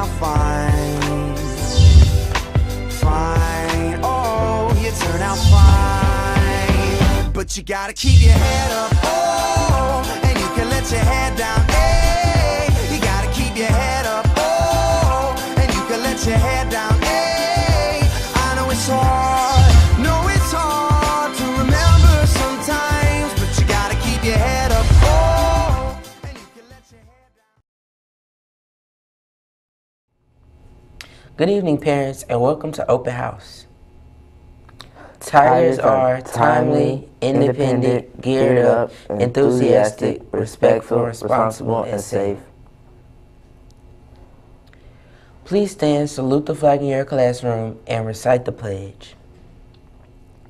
out fine. Fine, oh, you turn out fine. But you gotta keep your head up, oh, and you can let your head down, hey. You gotta keep your head up, oh, and you can let your head down, hey. I know it's hard, no it's hard to remember sometimes, but you gotta keep your head up, oh, and you can let your head down. Good evening, parents, and welcome to Open House. Tigers are timely, independent, geared up, enthusiastic, respectful, responsible, and safe. Please stand, salute the flag in your classroom, and recite the pledge.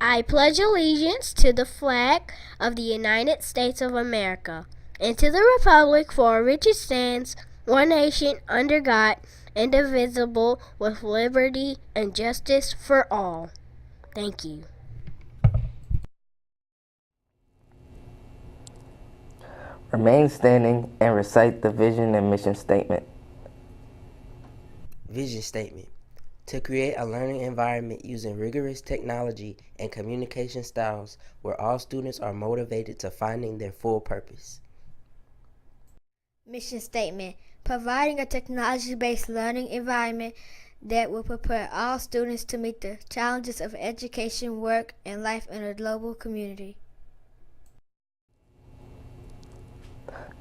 I pledge allegiance to the flag of the United States of America and to the republic for which it stands, one nation, under God, indivisible, with liberty and justice for all. Thank you. Remain standing and recite the vision and mission statement. Vision statement. To create a learning environment using rigorous technology and communication styles where all students are motivated to finding their full purpose. Mission statement. Providing a technology-based learning environment that will prepare all students to meet the challenges of education, work, and life in a global community.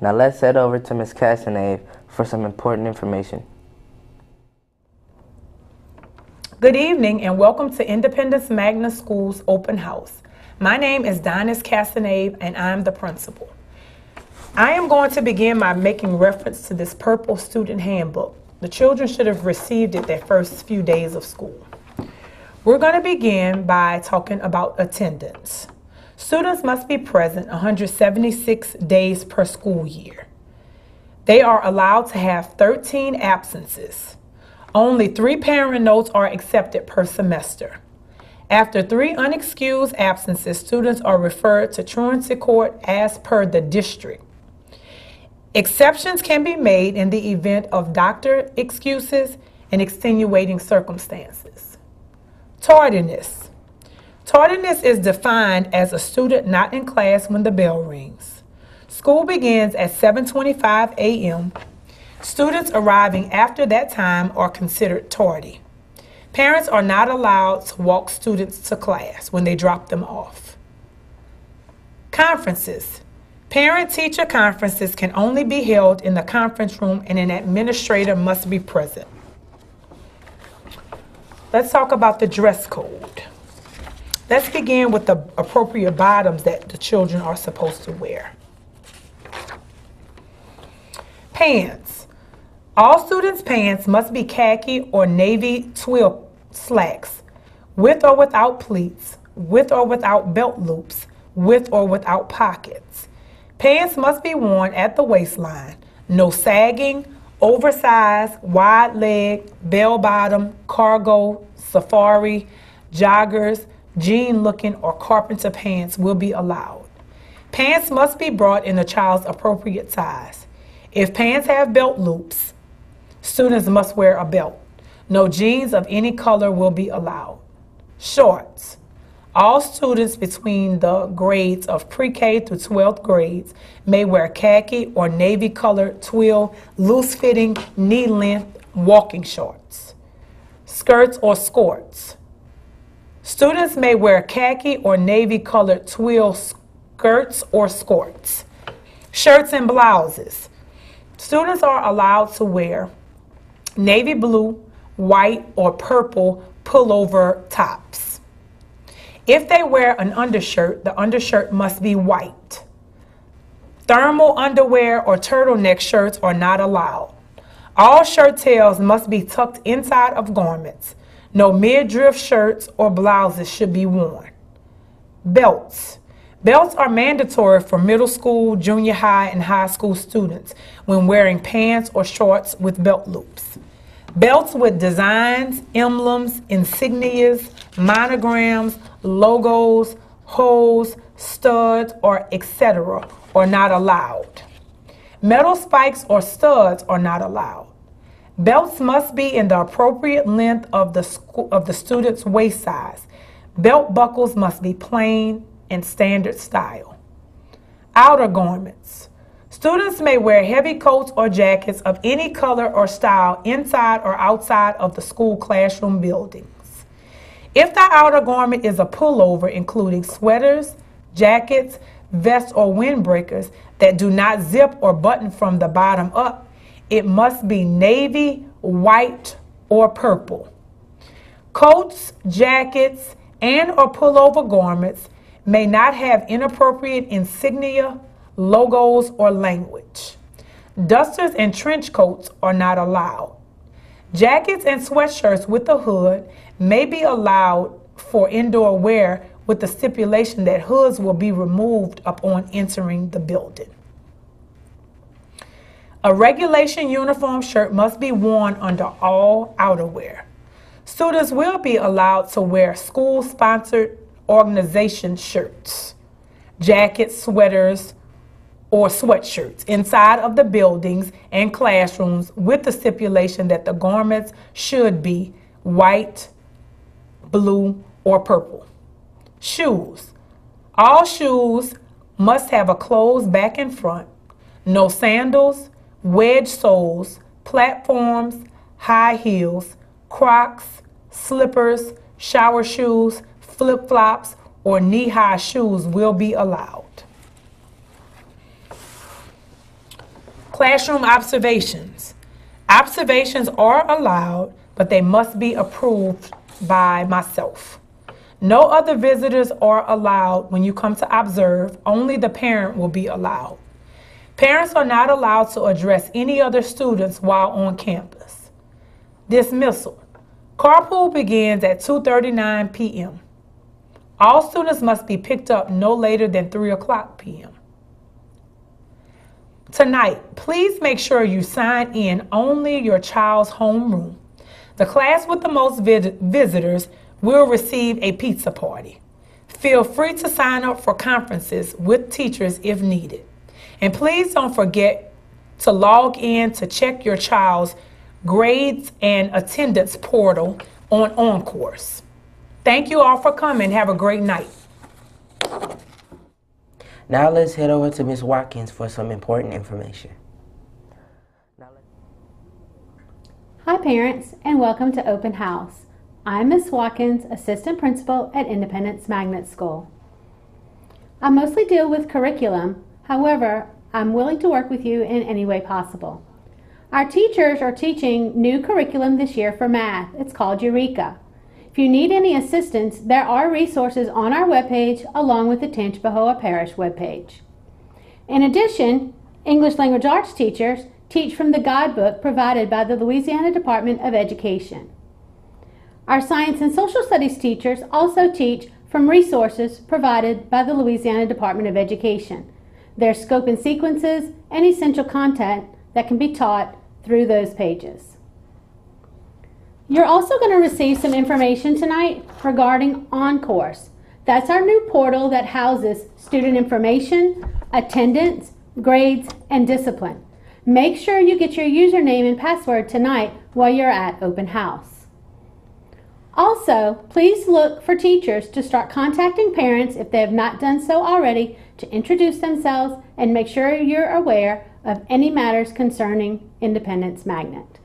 Now let's head over to Ms. Casanave for some important information. Good evening and welcome to Independence Magnet School's Open House. My name is Donis Casanave and I'm the principal. I am going to begin by making reference to this purple student handbook. The children should have received it their first few days of school. We're going to begin by talking about attendance. Students must be present 176 days per school year. They are allowed to have 13 absences. Only 3 parent notes are accepted per semester. After 3 unexcused absences, students are referred to truancy court as per the district. Exceptions can be made in the event of doctor excuses and extenuating circumstances. Tardiness. Tardiness is defined as a student not in class when the bell rings. School begins at 7:25 a.m. Students arriving after that time are considered tardy. Parents are not allowed to walk students to class when they drop them off. Conferences. Parent-teacher conferences can only be held in the conference room and an administrator must be present. Let's talk about the dress code. Let's begin with the appropriate bottoms that the children are supposed to wear. Pants. All students' pants must be khaki or navy twill slacks, with or without pleats, with or without belt loops, with or without pockets. Pants must be worn at the waistline. No sagging, oversized, wide leg, bell bottom, cargo, safari, joggers, jean looking, or carpenter pants will be allowed. Pants must be brought in a child's appropriate size. If pants have belt loops, students must wear a belt. No jeans of any color will be allowed. Shorts. All students between the grades of pre-K through 12th grades may wear khaki or navy colored twill, loose-fitting, knee-length walking shorts. Skirts or skirts. Students may wear khaki or navy colored twill skirts or skirts. Shirts and blouses. Students are allowed to wear navy blue, white, or purple pullover tops. If they wear an undershirt, the undershirt must be white. Thermal underwear or turtleneck shirts are not allowed. All shirt tails must be tucked inside of garments. No midriff shirts or blouses should be worn. Belts. Belts are mandatory for middle school, junior high, and high school students when wearing pants or shorts with belt loops. Belts with designs, emblems, insignias, monograms, logos, holes, studs, or etc. are not allowed. Metal spikes or studs are not allowed. Belts must be in the appropriate length of the student's waist size. Belt buckles must be plain and standard style. Outer garments. Students may wear heavy coats or jackets of any color or style inside or outside of the school classroom buildings. If the outer garment is a pullover, including sweaters, jackets, vests, or windbreakers that do not zip or button from the bottom up, it must be navy, white, or purple. Coats, jackets, and or pullover garments may not have inappropriate insignia, logos, or language. Dusters and trench coats are not allowed. Jackets and sweatshirts with a hood may be allowed for indoor wear with the stipulation that hoods will be removed upon entering the building. A regulation uniform shirt must be worn under all outerwear. Students will be allowed to wear school-sponsored organization shirts, jackets, sweaters, or sweatshirts inside of the buildings and classrooms with the stipulation that the garments should be white, blue, or purple. Shoes. All shoes must have a closed back and front. No sandals, wedge soles, platforms, high heels, Crocs, slippers, shower shoes, flip-flops, or knee-high shoes will be allowed. Classroom observations. Observations are allowed, but they must be approved by myself. No other visitors are allowed when you come to observe. Only the parent will be allowed. Parents are not allowed to address any other students while on campus. Dismissal. Carpool begins at 2:39 p.m. All students must be picked up no later than 3 o'clock p.m. Tonight, please make sure you sign in only your child's homeroom. The class with the most visitors will receive a pizza party. Feel free to sign up for conferences with teachers if needed. And please don't forget to log in to check your child's grades and attendance portal on OnCourse. Thank you all for coming. Have a great night. Now let's head over to Ms. Watkins for some important information. Hi parents, and welcome to Open House. I'm Ms. Watkins, Assistant Principal at Independence Magnet School. I mostly deal with curriculum, however, I'm willing to work with you in any way possible. Our teachers are teaching new curriculum this year for math. It's called Eureka. If you need any assistance, there are resources on our webpage along with the Tangipahoa Parish webpage. In addition, English Language Arts teachers teach from the guidebook provided by the Louisiana Department of Education. Our Science and Social Studies teachers also teach from resources provided by the Louisiana Department of Education. There's scope and sequences and essential content that can be taught through those pages. You're also going to receive some information tonight regarding OnCourse. That's our new portal that houses student information, attendance, grades, and discipline. Make sure you get your username and password tonight while you're at Open House. Also, please look for teachers to start contacting parents if they have not done so already to introduce themselves and make sure you're aware of any matters concerning Independence Magnet.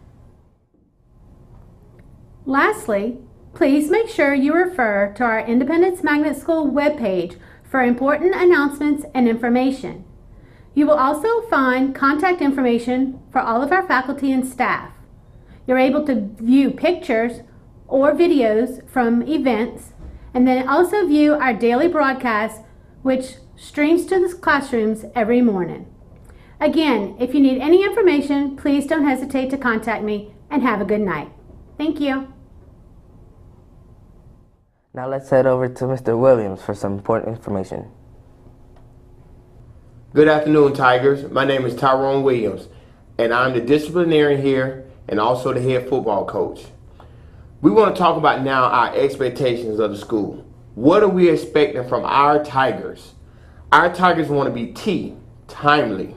Lastly, please make sure you refer to our Independence Magnet School webpage for important announcements and information. You will also find contact information for all of our faculty and staff. You're able to view pictures or videos from events, and then also view our daily broadcast, which streams to the classrooms every morning. Again, if you need any information, please don't hesitate to contact me, and have a good night. Thank you. Now let's head over to Mr. Williams for some important information. Good afternoon, Tigers. My name is Tyrone Williams, and I'm the disciplinarian here and also the head football coach. We want to talk about now our expectations of the school. What are we expecting from our Tigers? Our Tigers want to be timely,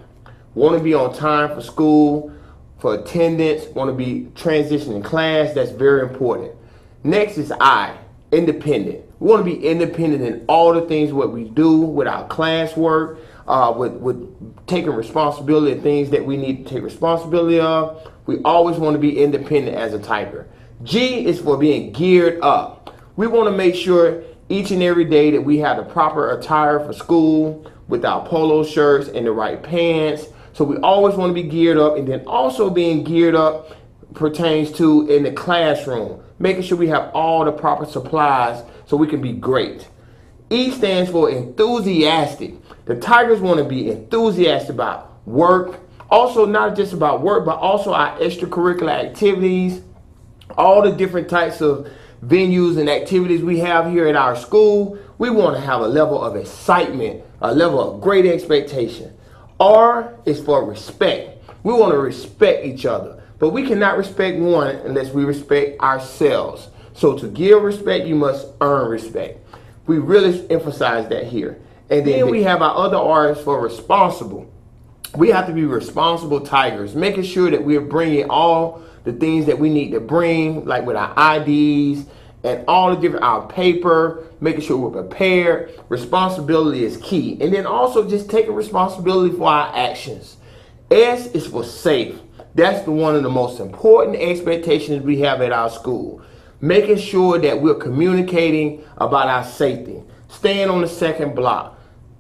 want to be on time for school, for attendance, want to be transitioning class. That's very important. Next is I, independent. We want to be independent in all the things what we do with our classwork, with taking responsibility of things that we need to take responsibility of. We always want to be independent as a Tiger. G is for being geared up. We want to make sure each and every day that we have the proper attire for school with our polo shirts and the right pants. So we always want to be geared up, and then also being geared up pertains to in the classroom, making sure we have all the proper supplies so we can be great. E stands for enthusiastic. The Tigers want to be enthusiastic about work. Also, not just about work, but also our extracurricular activities, all the different types of venues and activities we have here at our school. We want to have a level of excitement, a level of great expectation. R is for respect. We want to respect each other, but we cannot respect one unless we respect ourselves. So to give respect, you must earn respect. We really emphasize that here. And then we have our other R's for responsible. We have to be responsible Tigers, making sure that we're bringing all the things that we need to bring, like with our IDs and all the different, our paper, making sure we're prepared. Responsibility is key. And then also just taking responsibility for our actions. S is for safe. That's one of the most important expectations we have at our school. Making sure that we're communicating about our safety. Staying on the second block.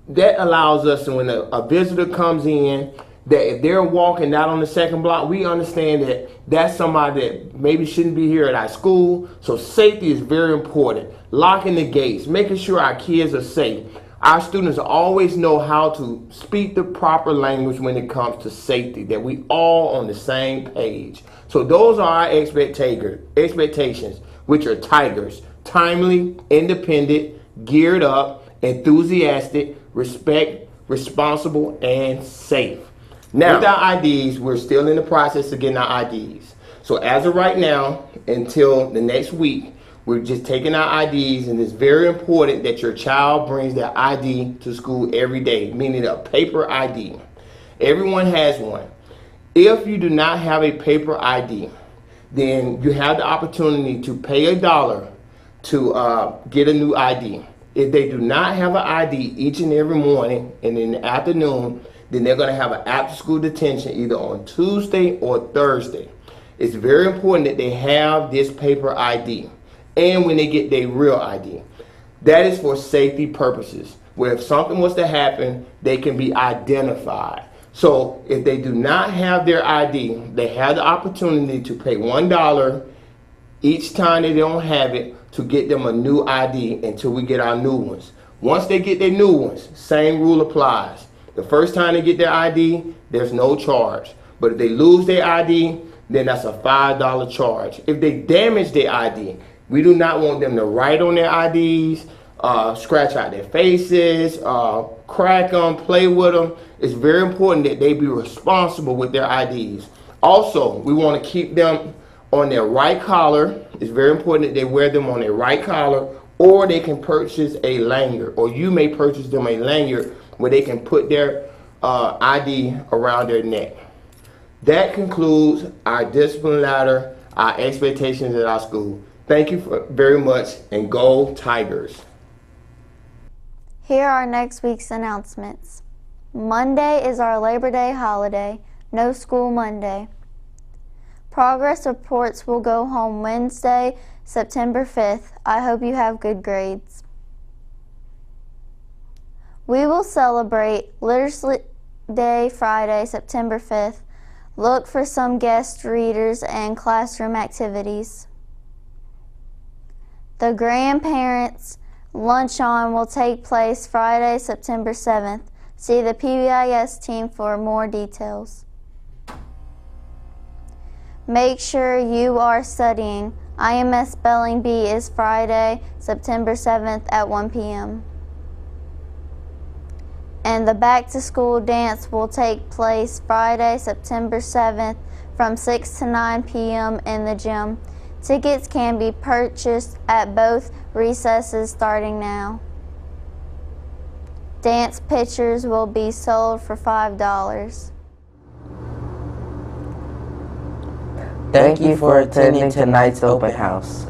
That allows us, when a visitor comes in, that if they're walking not on the second block, we understand that that's somebody that maybe shouldn't be here at our school. So safety is very important. Locking the gates, making sure our kids are safe. Our students always know how to speak the proper language when it comes to safety, that we all on the same page. So those are our expectations, which are Tigers: timely, independent, geared up, enthusiastic, respect, responsible, and safe. Now, with our IDs, we're still in the process of getting our IDs. So as of right now, until the next week, we're just taking our IDs, and it's very important that your child brings their ID to school every day, meaning a paper ID. Everyone has one. If you do not have a paper ID, then you have the opportunity to pay $1 to get a new ID. If they do not have an ID each and every morning and in the afternoon, then they're going to have an after-school detention either on Tuesday or Thursday. It's very important that they have this paper ID and when they get their real ID. That is for safety purposes, where if something was to happen, they can be identified. So if they do not have their ID, they have the opportunity to pay $1 each time they don't have it to get them a new ID until we get our new ones. Once they get their new ones, same rule applies. The first time they get their ID, there's no charge. But if they lose their ID, then that's a $5 charge. If they damage their ID, we do not want them to write on their IDs, scratch out their faces, crack them, play with them. It's very important that they be responsible with their IDs. Also, we want to keep them on their right collar. It's very important that they wear them on their right collar, or they can purchase a lanyard, or you may purchase them a lanyard where they can put their ID around their neck. That concludes our discipline ladder, our expectations at our school. Thank you very much, and go Tigers. Here are next week's announcements. Monday is our Labor Day holiday. No school Monday. Progress reports will go home Wednesday, September 5th. I hope you have good grades. We will celebrate Literacy Day Friday, September 5th. Look for some guest readers and classroom activities. The Grandparents Lunch-On will take place Friday, September 7th. See the PBIS team for more details. Make sure you are studying. IMS Spelling Bee is Friday, September 7th at 1 p.m. And the Back to School dance will take place Friday, September 7th from 6 to 9 p.m. in the gym. Tickets can be purchased at both recesses starting now. Dance pictures will be sold for $5. Thank you for attending tonight's open house.